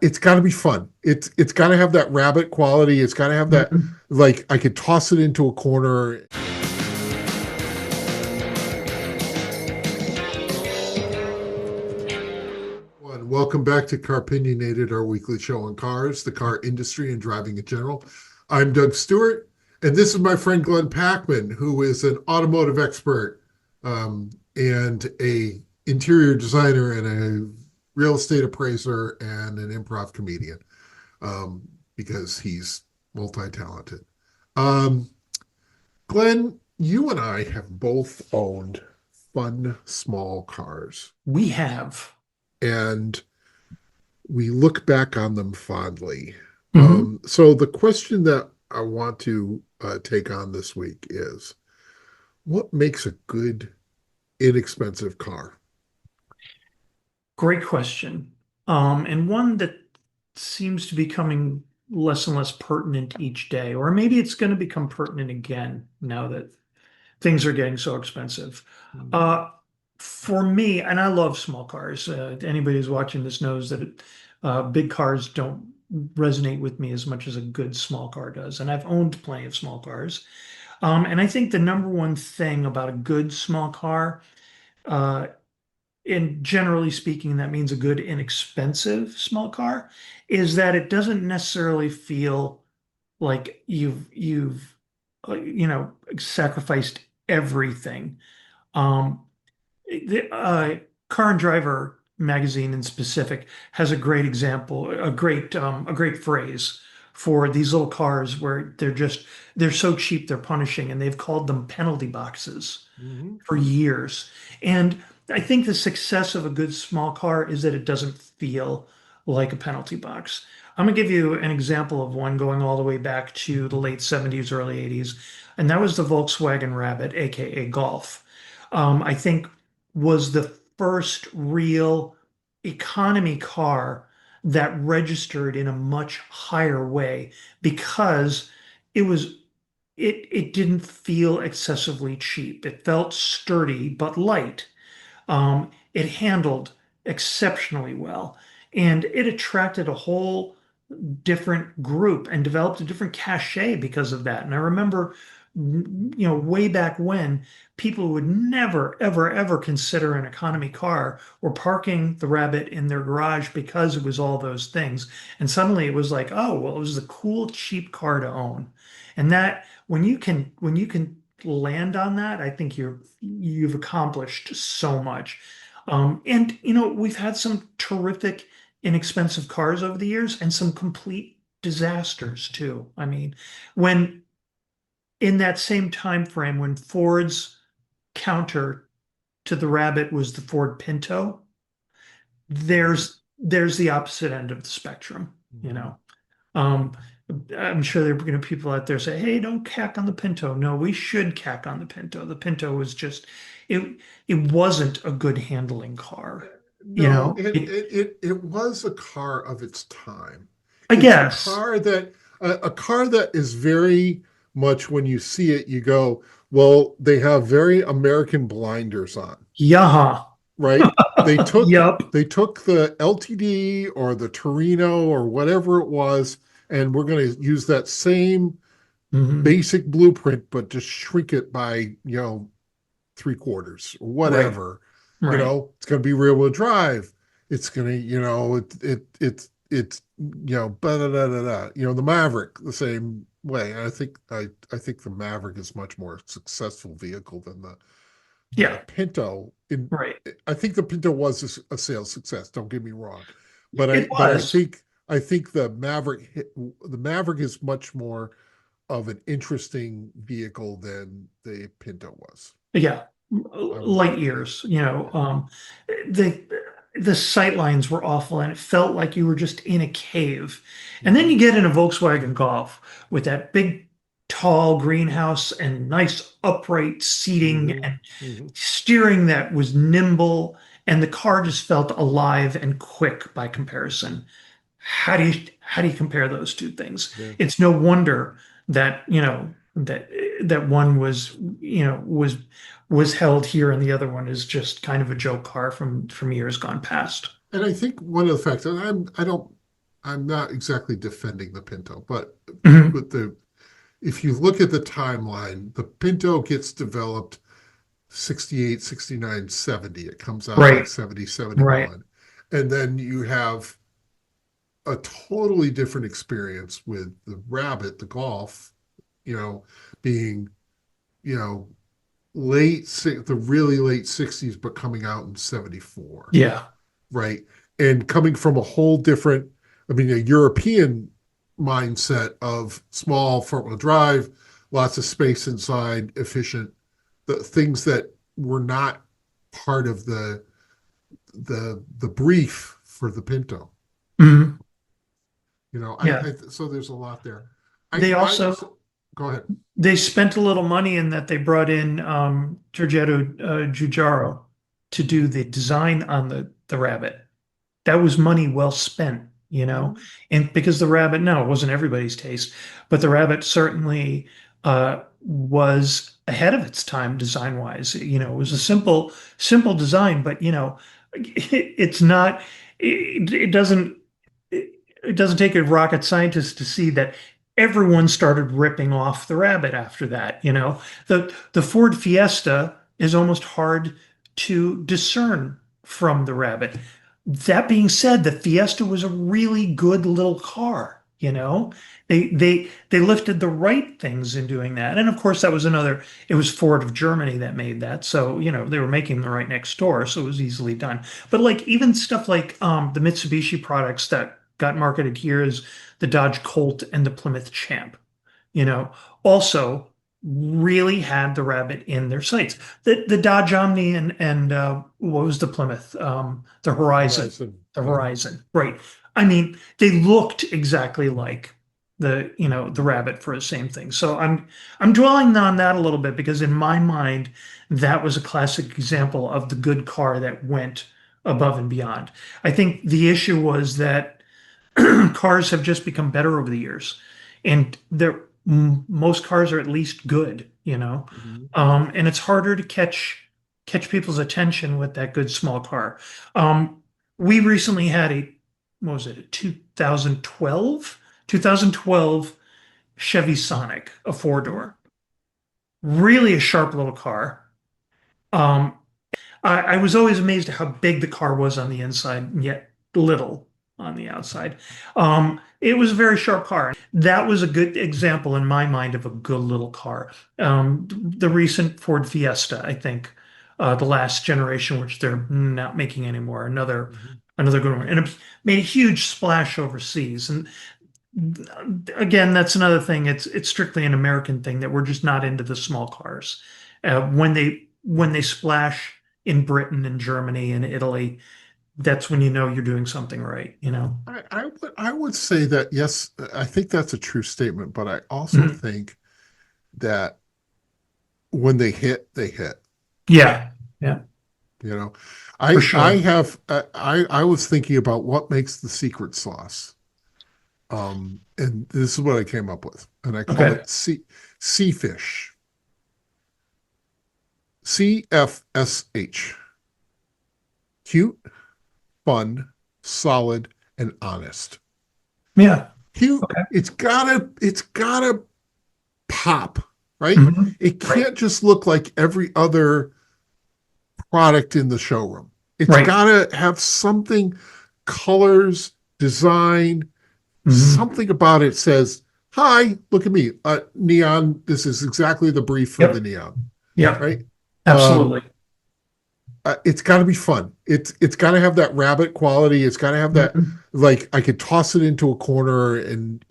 it's got to be fun. It's got to have that rabbit quality. It's got to have that, Mhm. like, I could toss it into a corner. Welcome back to Car-Pinionated, our weekly show on cars, the car industry, and driving in general. I'm Doug Stewart, and this is my friend Glenn Packman, who is an automotive expert, and a interior designer and a real estate appraiser and an improv comedian, because he's multi-talented. Um, Glenn, you and I have both owned fun small cars, We have. and we look back on them fondly. Mhm. So the question that I want to take on this week is, what makes a good, inexpensive car? Great question. And one that seems to be becoming less and less pertinent each day, or maybe it's going to become pertinent again now that things are getting so expensive. Mhm. Uh, for me, and I love small cars. Anybody who's watching this knows that big cars don't resonate with me as much as a good small car does. And I've owned plenty of small cars. And I think the number one thing about a good small car, uh, and generally speaking, that means a good, inexpensive small car, is that it doesn't necessarily feel like you've sacrificed everything. Um, the Car and Driver magazine in specific has a great example, a great phrase for these little cars where they're so cheap they're punishing, and they've called them penalty boxes Mhm. for years. And I think the success of a good small car is that it doesn't feel like a penalty box. I'm gonna give you an example of one going all the way back to the late 70s, early 80s, and that was the Volkswagen Rabbit, aka Golf. I think was the first real economy car that registered in a much higher way because it was it didn't feel excessively cheap. It felt sturdy but light. It handled exceptionally well, and it attracted a whole different group and developed a different cachet because of that. And I remember, way back when, people would never, ever, ever consider an economy car or parking the Rabbit in their garage because it was all those things. And suddenly it was like, oh, well, it was the cool, cheap car to own. And that when you can land on that, I think you've accomplished so much. And we've had some terrific inexpensive cars over the years and some complete disasters too. I mean, when in that same time frame when Ford's counter to the Rabbit was the Ford Pinto, there's the opposite end of the spectrum, you Mhm. know. Um, I'm sure there are going to be people out there say, "Hey, don't cack on the Pinto." No, we should cack on the Pinto. The Pinto was just it. It wasn't a good handling car. You No, know, it was a car of its time. I It's a guess. car that a car that is very much, when you see it, you go, well, they have very American blinders on, Yaha. right? They took Yup. they took the LTD or the Torino or whatever it was, and we're going to use that same Hmm. basic blueprint, but just shrink it by, three quarters or Right. whatever. Right. It's going to be rear wheel drive. It's going to, it's blah, blah, blah, blah, blah. The Maverick the same way. I think the Maverick is much more successful vehicle than the Yeah. Pinto. Right. I think the Pinto was a sales success. Don't get me wrong, but I It but I was. think I think the Maverick is much more of an interesting vehicle than the Pinto was. Yeah. I would, Light years. yeah. The the sight lines were awful, and it felt like you were just in a cave. And then Mhm. you get in a Volkswagen Golf with that big, tall greenhouse and nice upright seating Mhm. and Mhm. steering that was nimble, and the car just felt alive and quick by comparison. How do you compare those two things? Yeah. It's no wonder that that one was held here and the other one is just kind of a joke car from years gone past. And I think one of the factors, I don't I'm not exactly defending the Pinto, but Mhm. but the if you look at the timeline, the Pinto gets developed 68, 69, 70. It comes out like Right, 70, right. 71. And then you have a totally different experience with the Rabbit, the Golf, you know, being, you know, the really late 60s, but coming out in 74, Yeah. right? And coming from a whole different, I mean, a European mindset of small front-wheel drive, lots of space inside, efficient, the things that were not part of the brief for the Pinto. Mhm. You know, Yeah. so there's a lot there. They I also so, go ahead. they spent a little money in that they brought in Giorgetto Giugiaro to do the design on the Rabbit. That was money well spent, you know. Mhm. And because the Rabbit, no, it wasn't everybody's taste, but the Rabbit certainly was ahead of its time design wise. You know, it was a simple design, but you know, it's not, it doesn't, it doesn't take a rocket scientist to see that everyone started ripping off the Rabbit after that. You know, the Ford Fiesta is almost hard to discern from the Rabbit. That being said, the Fiesta was a really good little car, you know. They lifted the right things in doing that. And of course that was another, it was Ford of Germany that made that. So, you know, they were making them right next door, so it was easily done. But like even stuff like the Mitsubishi products that got marketed here is the Dodge Colt and the Plymouth Champ, you know, also really had the Rabbit in their sights. The Dodge Omni and what was the Plymouth? The Horizon. Horizon. The Yeah. Horizon. Right. I mean, they looked exactly like the, you know, the Rabbit for the same thing. So I'm dwelling on that a little bit because in my mind, that was a classic example of the good car that went above and beyond. I think the issue was that cars have just become better over the years, and most cars are at least good, you know. Mhm. And it's harder to catch people's attention with that good small car. We recently had a what was it, a 2012 Chevy Sonic, a four door, really a sharp little car. Um, I was always amazed at how big the car was on the inside, and yet little on the outside. It was a very sharp car. That was a good example in my mind of a good little car. The recent Ford Fiesta, I think, the last generation, which they're not making anymore, Mhm. another good one, and it made a huge splash overseas. And again, that's another thing. It's strictly an American thing that we're just not into the small cars. When they splash in Britain and Germany and Italy, that's when you know you're doing something right, you know? I would say that yes, I think that's a true statement, but I also Mhm. think that when they hit, they hit. Yeah, yeah, You know, for I sure. have I was thinking about what makes the secret sauce. And this is what I came up with, and I call Okay. it sea fish, CFSH. Cute, fun, solid, and honest. Yeah. Cute. Okay. It's gotta pop, right? Mhm. It Right. can't just look like every other product in the showroom. It's Right. gotta have something, colors, design, Mhm. something about it says, "Hi, look at me, neon. This is exactly the brief for the Yep. neon." Yep. Right? Um, Absolutely. it's got to be fun. It's got to have that rabbit quality. It's got to have that, Mhm. like, I could toss it into a corner and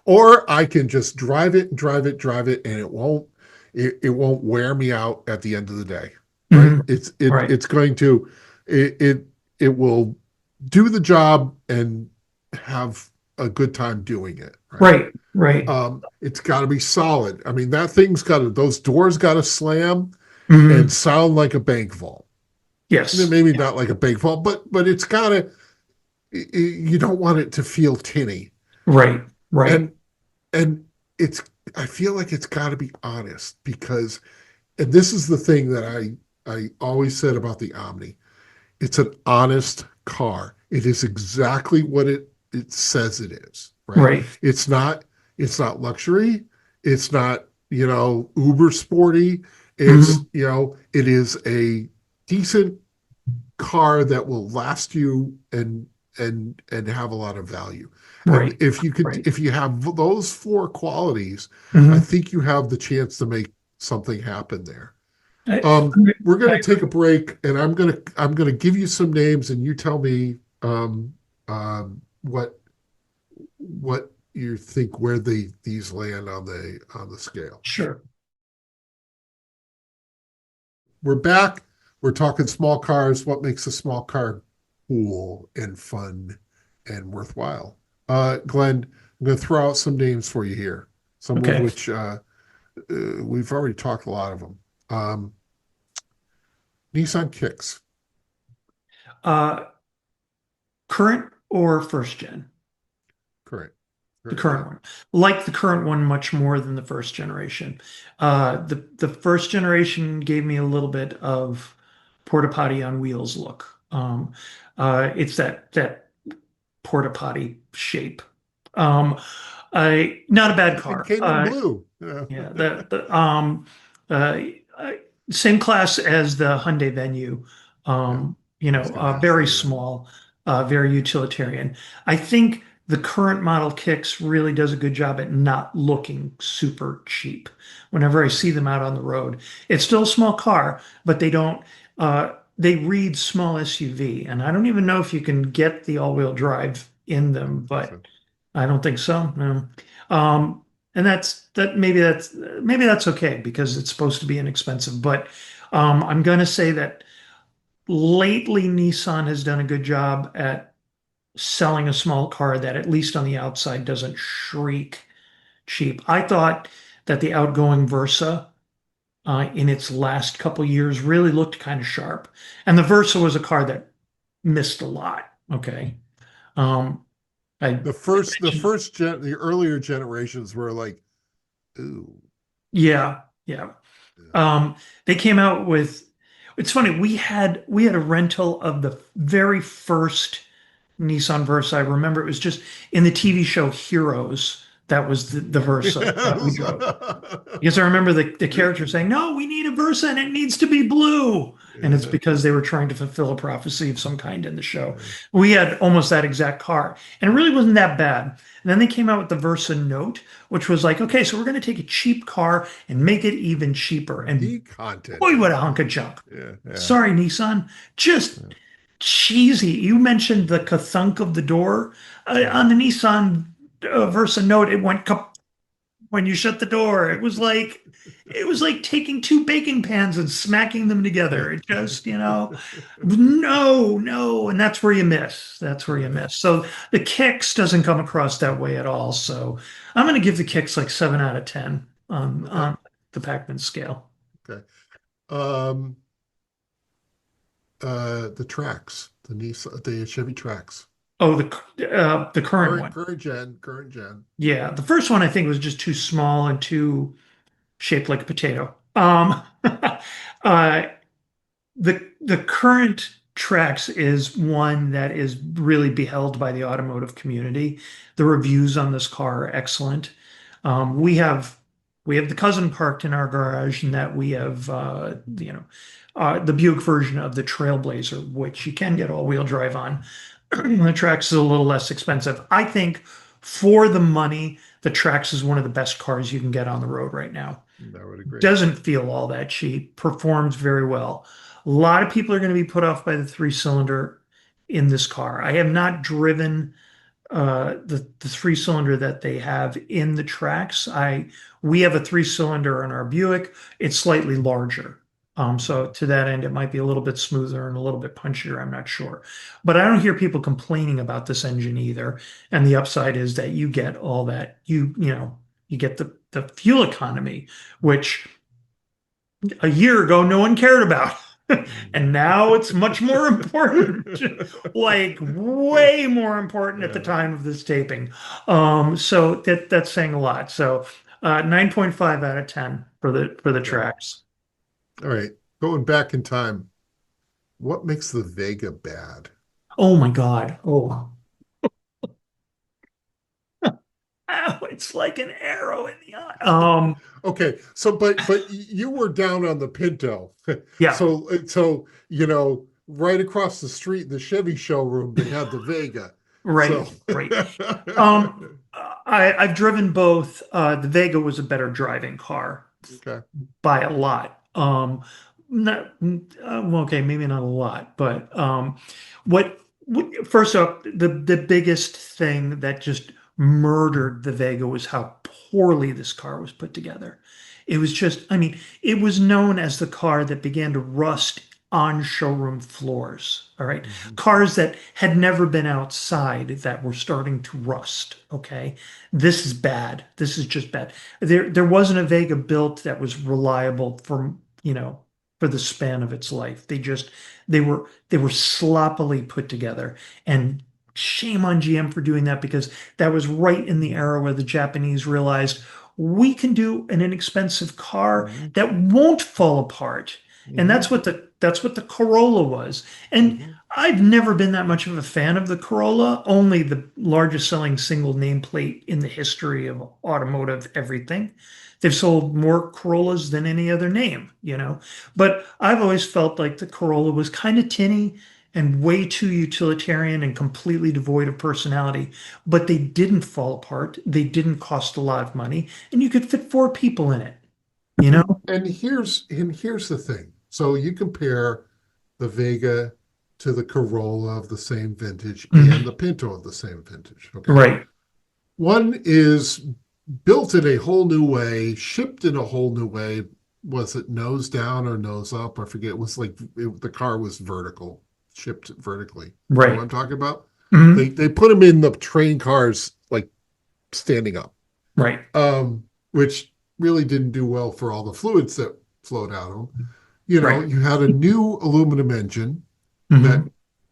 or I can just drive it and drive it, drive it, and it won't wear me out at the end of the day. Right? Mhm. Right. It's going to it will do the job and have a good time doing it. Right? Right. Right. It's got to be solid. I mean, that thing's got to those doors got to slam and Mhm. sound like a bank vault. Yes. Maybe Yeah. not like a big vault, but it's gotta. You don't want it to feel tinny, Right. Right. and and it's. I feel like it's got to be honest because, and this is the thing that I always said about the Omni. It's an honest car. It is exactly what it it says it is, right? Right. It's not luxury. It's not, uber sporty. It's, Mhm. it is a decent car that will last you and have a lot of value. And Right. Right. if you have those four qualities, I Mhm. think you have the chance to make something happen there. I, We're going I to take a agree. break, and I'm going to give you some names, and you tell me what you think where these land on the scale. Sure. We're back. We're talking small cars. What makes a small car cool and fun and worthwhile? Glenn, I'm going to throw out some names for you here, some of Okay. which we've already talked a lot of them. Um, Nissan Kicks, Uh, Current or first gen? current, The current current gen. one. Like the current one much more than the first generation. The first generation gave me a little bit of porta potty on wheels look. It's that porta potty shape. Um, I not a bad It car. came in blue. Yeah, uh, uh, same class as the Hyundai Venue. Yeah, I was going to Very say that. small, very utilitarian. I think the current model Kicks really does a good job at not looking super cheap. Whenever I see them out on the road, it's still a small car, but they don't. They read small SUV, and I don't even know if you can get the all-wheel drive in I them, don't think but so. I don't think so. No. And maybe that's okay because it's supposed to be inexpensive. But I'm going to say that lately Nissan has done a good job at selling a small car that at least on the outside doesn't shriek cheap. I thought that the outgoing Versa in its last couple years really looked kind of sharp, and the Versa was a car that missed a lot. Okay. Um, I The earlier generations were like, ooh, Yeah, yeah. yeah. Um, they came out with, it's funny, we had a rental of the very first Nissan Versa. I remember it was just in the TV show Heroes. That was the Versa that we drove. Because I remember the character saying, "No, we need a Versa and it needs to be blue." And it's Yeah, because they were trying to fulfill a prophecy of some kind in the show. yeah. We had almost that exact car, and it really wasn't that bad. And then they came out with the Versa Note, which was like, okay, so we're going to take a cheap car and make it even cheaper. And boy, Decontented. what a hunk of junk. Yeah, yeah, Sorry, Nissan. Just yeah, cheesy. You mentioned the ka-thunk of the door. yeah. On the Nissan Versa Note, it went kap when you shut the door. It was like taking two baking pans and smacking them together. It just, no, no, and that's where you miss. That's where you Yeah, miss. So the Kicks doesn't come across that way at all. So I'm going to give the Kicks like 7 out of 10 okay, on the Pac-Man scale. okay. The tracks, the Chevy tracks. Oh, the current one. Current gen. Yeah, the first one I think was just too small and too shaped like a potato. Uh, the current Trax is one that is really beheld by the automotive community. The reviews on this car are excellent. We have the cousin parked in our garage, and that we have the Buick version of the Trailblazer, which you can get all-wheel drive on. The Trax is a little less expensive. I think for the money, the Trax is one of the best cars you can get on the road right now. I would agree. Doesn't feel all that cheap, performs very well. A lot of people are going to be put off by the three-cylinder in this car. I have not driven the three-cylinder that they have in the tracks. We have a three-cylinder in our Buick. It's slightly larger. So to that end, it might be a little bit smoother and a little bit punchier. I'm not sure. But I don't hear people complaining about this engine either. And the upside is that you get all that you get the fuel economy, which a year ago no one cared about. Mm. And now it's much more important, like way more important at the Yeah, time of this taping. So that's saying a lot. So 9.5 out of 10 for the okay. tracks. All right. Going back in time, what makes the Vega bad? Oh my God. Oh. It's like an arrow in the eye. Okay, so but you were down on the Pinto, Yeah, so right across the street in the Chevy showroom they had the Vega. So right, right. Um, I've driven both. The Vega was a better driving car okay. by a lot. Not well, okay, maybe not a lot, but first up, the biggest thing that just murdered the Vega was how poorly this car was put together. It was just, I mean, it was known as the car that began to rust on showroom floors. All right. Mhm. Cars that had never been outside that were starting to rust. Okay. This is bad. This is just bad. There wasn't a Vega built that was reliable for the span of its life. They were sloppily put together. And shame on GM for doing that because that was right in the era where the Japanese realized we can do an inexpensive car Mhm. that won't fall apart. And Mhm. that's what the Corolla was. And Mhm. I've never been that much of a fan of the Corolla, only the largest selling single nameplate in the history of automotive everything. They've sold more Corollas than any other name. But I've always felt like the Corolla was kind of tinny and way too utilitarian and completely devoid of personality. But they didn't fall apart. They didn't cost a lot of money, and you could fit four people in it, you know? And here's the thing. So you compare the Vega to the Corolla of the same vintage and Mhm. the Pinto of the same vintage. Okay. Right, One is built in a whole new way, shipped in a whole new way. Was it nose down or nose up? I forget. It was the car was vertical, shipped vertically. You know what right. I'm talking about? They Mhm. they put them in the train cars like standing up, Right, which really didn't do well for all the fluids that flowed out of them. right. You had a new aluminum engine that Hmm.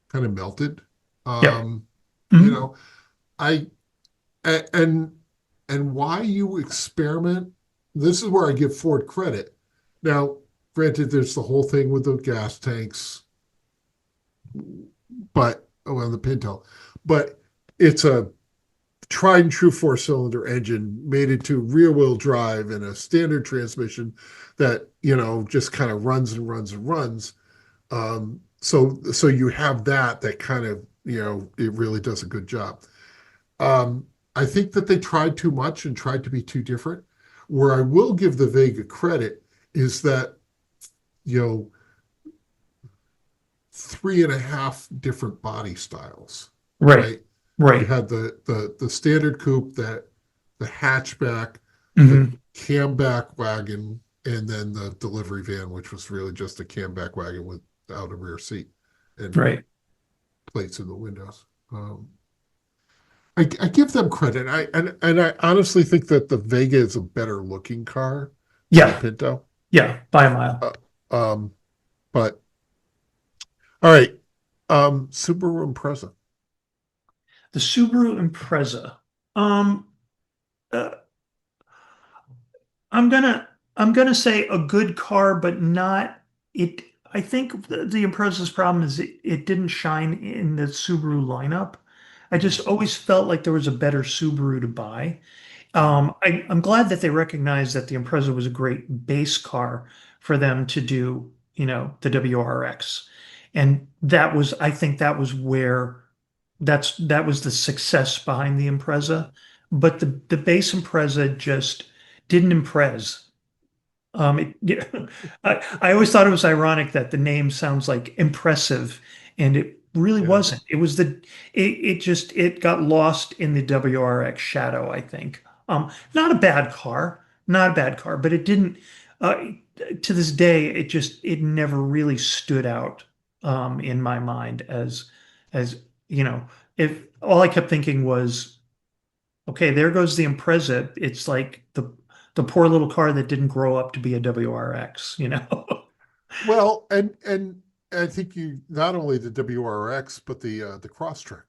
kind of melted. Yep. Um, you Hmm. know, I and and why you experiment. This is where I give Ford credit. Now, granted, there's the whole thing with the gas tanks, but well, the Pinto, but it's a tried and true four-cylinder engine made into rear-wheel drive and a standard transmission that just kind of runs and runs and runs. So you have that kind of it really does a good job. Um, I think that they tried too much and tried to be too different. Where I will give the Vega credit is that you know three and a half different body styles, Right, right? You right. had the standard coupe, the hatchback, the Hmm. camback wagon, and then the delivery van, which was really just a camback wagon without a rear seat and Right. plates in the windows. I give them credit. And I honestly think that the Vega is a better looking car than the Yeah, Pinto. yeah, by a mile. Uh, um, but all right, Subaru Impreza. The Subaru Impreza. Um, uh, I'm gonna I'm gonna say a good car, but not it. I think the Impreza's problem is it didn't shine in the Subaru lineup. I just always felt like there was a better Subaru to buy. I'm glad that they recognized that the Impreza was a great base car for them to do, the WRX. And I think that was where that was the success behind the Impreza. But the base Impreza just didn't impress. I always thought it was ironic that the name sounds like impressive, and it really Yeah. wasn't. It got lost in the WRX shadow, I think. Not a bad car, not a bad car, but it didn't. Uh, to this day, it never really stood out in my mind as you know. If all I kept thinking was, okay, there goes the Impreza. It's like the poor little car that didn't grow up to be a WRX. Well, and I think you not only the WRX but the Crosstrek.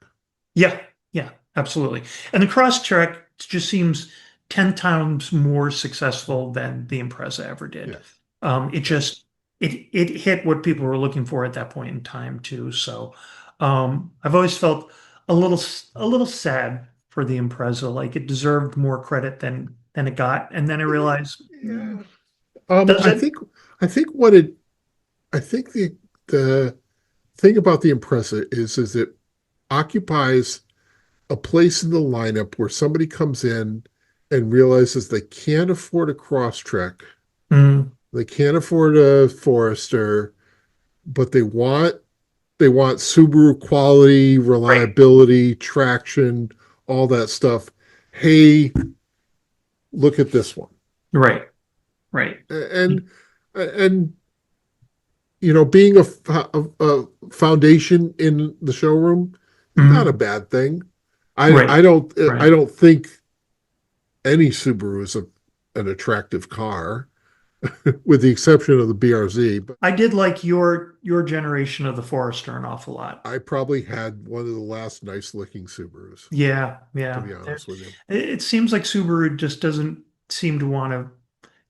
Yeah, yeah, absolutely. And the Crosstrek just seems 10 times more successful than the Impreza ever did. Yes. It Yeah. just it hit what people were looking for at that point in time too. So I've always felt a little sad for the Impreza. Like it deserved more credit than it got. And then I realized, Yeah. does I it? think I think what it I think the thing about the Impreza is it occupies a place in the lineup where somebody comes in and realizes they can't afford a Crosstrek, Mm, they can't afford a Forester, but they want Subaru quality, right, reliability, traction, all that stuff. Hey, look at this one. right, right. And being a foundation in the showroom, not a Mm, bad thing. right, I right. don't think any Subaru is an attractive car, with the exception of the BRZ. But I did like your generation of the Forester an awful lot. I probably had one of the last nice looking Subarus, Yeah, to yeah. be honest with you. It seems like Subaru just doesn't seem to want to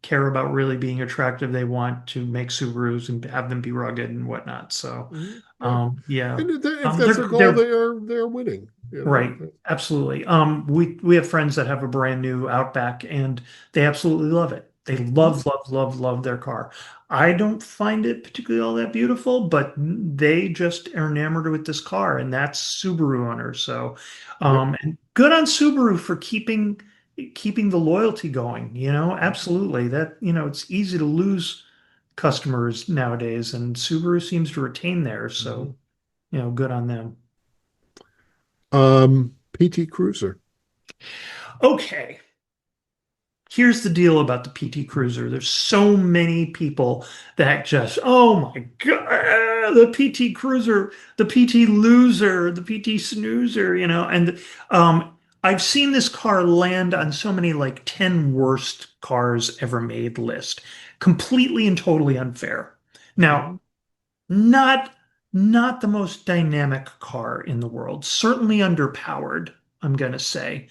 care about really being attractive. They want to make Subarus and have them be rugged and whatnot. So, Mhm. Yeah. yeah, And if that's their goal, they're they're winning. right. Absolutely. We have friends that have a brand new Outback and they absolutely love it. They Mhm. love their car. I don't find it particularly all that beautiful, but they just are enamored with this car, and that's Subaru owners. So, Yep. and good on Subaru for keeping the loyalty going. Absolutely. That, it's easy to lose customers nowadays, and Subaru seems to retain theirs. Mhm. So, good on them. PT Cruiser. Okay. Here's the deal about the PT Cruiser. There's so many people that just, oh my God, the PT Cruiser, the PT loser, the PT snoozer, and I've seen this car land on so many like 10 worst cars ever made list. Completely and totally unfair. Now, Mhm. not not the most dynamic car in the world, certainly underpowered, I'm gonna say.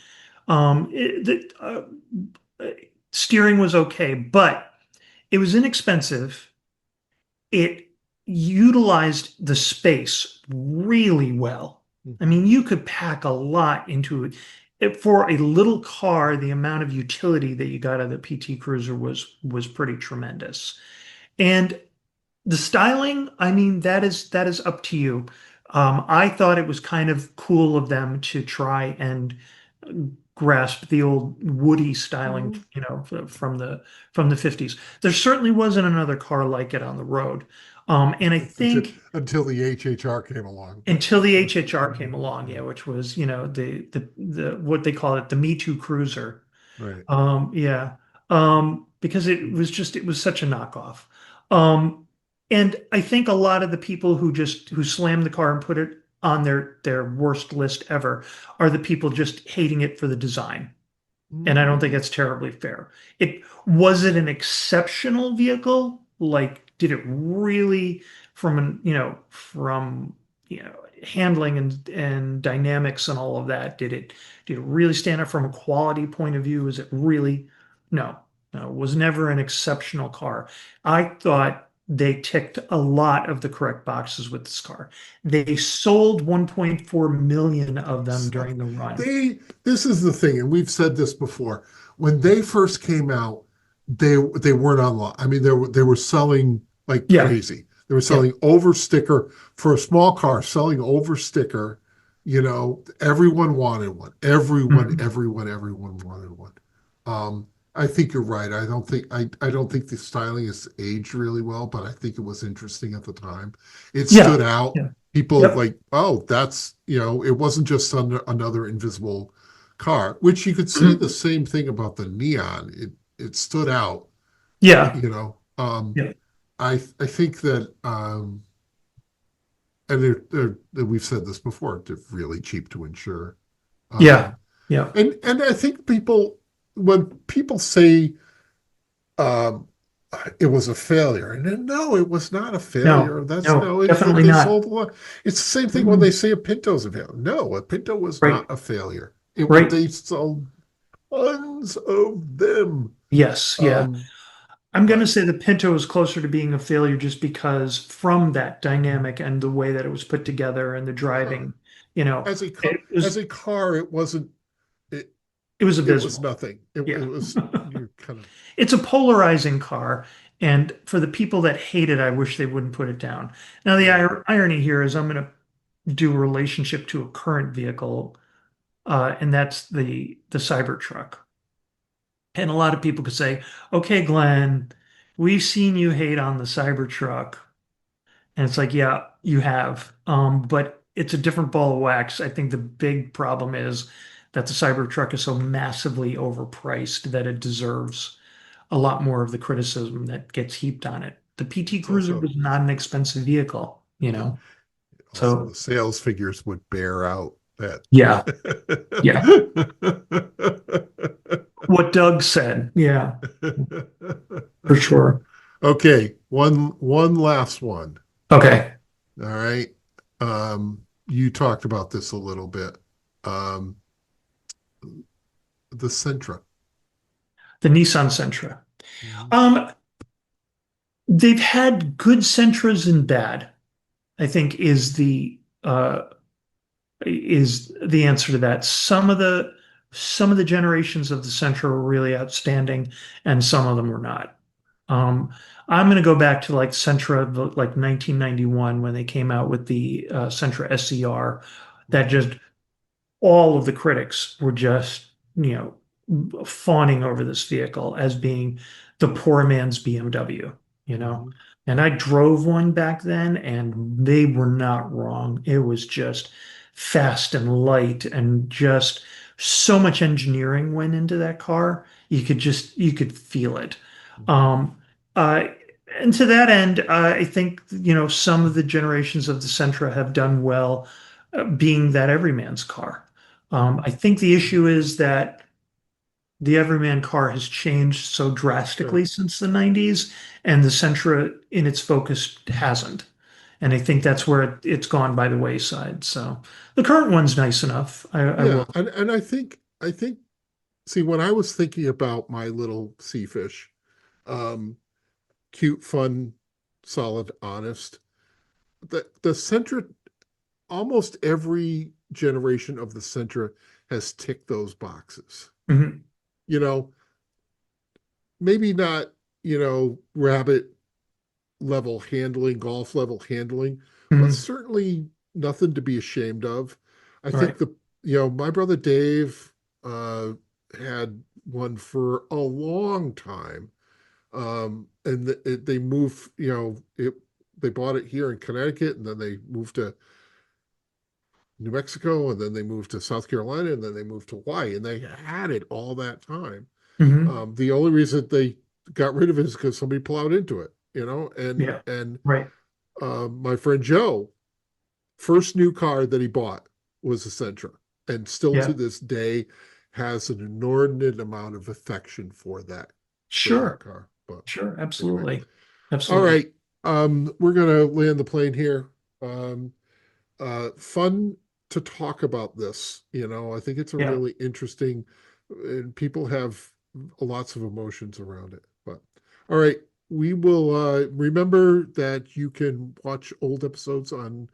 Steering was okay, but it was inexpensive. It utilized the space really well. I Mhm. mean, you could pack a lot into it. For a little car, the amount of utility that you got out of the PT Cruiser was pretty tremendous. And the styling, I mean, that is up to you. I thought it was kind of cool of them to try and grasp the old Woody styling, Mhm. from the 50s. There certainly wasn't another car like it on the road. And I until think until the HHR came along. until the HHR came along, yeah, which was, the what they call it, the Me Too Cruiser. Right. Yeah. Because it was such a knockoff. Um, and I think a lot of the people who slammed the car and put it on their worst list ever are the people just hating it for the design. And I don't think Mhm. that's terribly fair. Was it an exceptional vehicle? Like, did it really from handling and dynamics and all of that, did it really stand out from a quality point of view? Is it really? No, no, it was never an exceptional car. I thought they ticked a lot of the correct boxes with this car. They sold 1.4 million of them So during the run. this is the thing, and we've said this before. When they first came out, they weren't online. I mean, they were selling like Yeah, crazy. They were yeah. selling over sticker for a small car, selling over sticker. Everyone wanted one. Mhm. Everyone wanted one. I think you're right. I don't think the styling has aged really well, but I think it was interesting at the time. It Yeah. stood out. Yeah. People Yep. like, oh, it wasn't just another invisible car, which you could say the same thing about the neon. It stood out, Yeah. you know. Yeah. I think that and we've said this before, they're really cheap to insure. Yeah. Um, Yeah. and I think when people say um, it was a failure, and then, no, it was not a No. failure. That's No. no, Definitely they not. sold a lot. It's the same thing when they Mhm. say a Pinto's a failure. No, a Pinto was Right. not a failure. It was Right. they sold tons of them. Yes. Yeah. Um, I'm going to but say the Pinto is closer to being a failure just because from that dynamic and the way that it was put together and the uh, driving, as it as was a car, it wasn't. It was It was abysmal. nothing. It Yeah. was, you're kind of, It's a polarizing car. And for the people that hate it, I wish they wouldn't put it down. Now, the yeah. irony here is I'm going to do a relationship to a current vehicle, and that's the Cybertruck. And a lot of people could say, okay, Glenn, we've seen you hate on the Cybertruck. And it's like, yeah, you have. But it's a different ball of wax. I think the big problem is that the Cybertruck is so massively overpriced that it deserves a lot more of the criticism that gets heaped on it. The PT It's Cruiser also, was not an expensive vehicle, you yeah, know? also So, the sales figures would bear out that. yeah, yeah. What Doug said. Yeah, for sure. Okay, one last one. Okay. All right. You talked about this a little bit. Um, the Sentra. The Nissan Sentra. Mhm. Um, they've had good Sentras and bad, I think is the answer to that. Some of the generations of the Sentra were really outstanding, and some of them were not. Um, I'm going to go back to like Sentra, like 1991 when they came out with the Sentra SCR. That Mhm. just all of the critics were just, fawning over this vehicle as being the poor man's BMW, you know. Mhm. And I drove one back then, and they were not wrong. It was just fast and light, and just so much engineering went into that car. You could feel it. Mhm. Um, uh, and to that end, I think, some of the generations of the Sentra have done well, being that everyman's car. I think the issue is that the everyman car has changed so Sure. drastically since the 90s, and the Sentra in its focus hasn't. And I think that's where it's gone by the wayside. So the current one's nice enough. I Yeah, will. and I think see when I was thinking about my little sea fish, um, cute, fun, solid, honest, the Sentra, almost every generation of the Sentra has ticked those boxes. Mhm. You know, maybe not, rabbit level handling, golf level handling, but Mhm. certainly nothing to be ashamed of. I All right. think my brother Dave uh, had one for a long time. And they moved, they bought it here in Connecticut and then they moved to New Mexico and then they moved to South Carolina and then they moved to Hawaii and they had it all that time. Mhm. The only reason they got rid of it is because somebody plowed into it, Yeah. and Right. my friend Joe, first new car that he bought was a Sentra, and still to Yeah. this day has an inordinate amount of affection for that Sure. car. But Sure. anyway, Absolutely. all Absolutely. right, we're gonna land the plane here. Fun to talk about this. I think it's a Yeah. really interesting, and people have lots of emotions around it. But all right, we will remember that you can watch old episodes on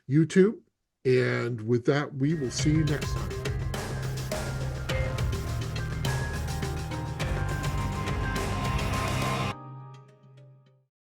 YouTube. And with that, we will see you next time.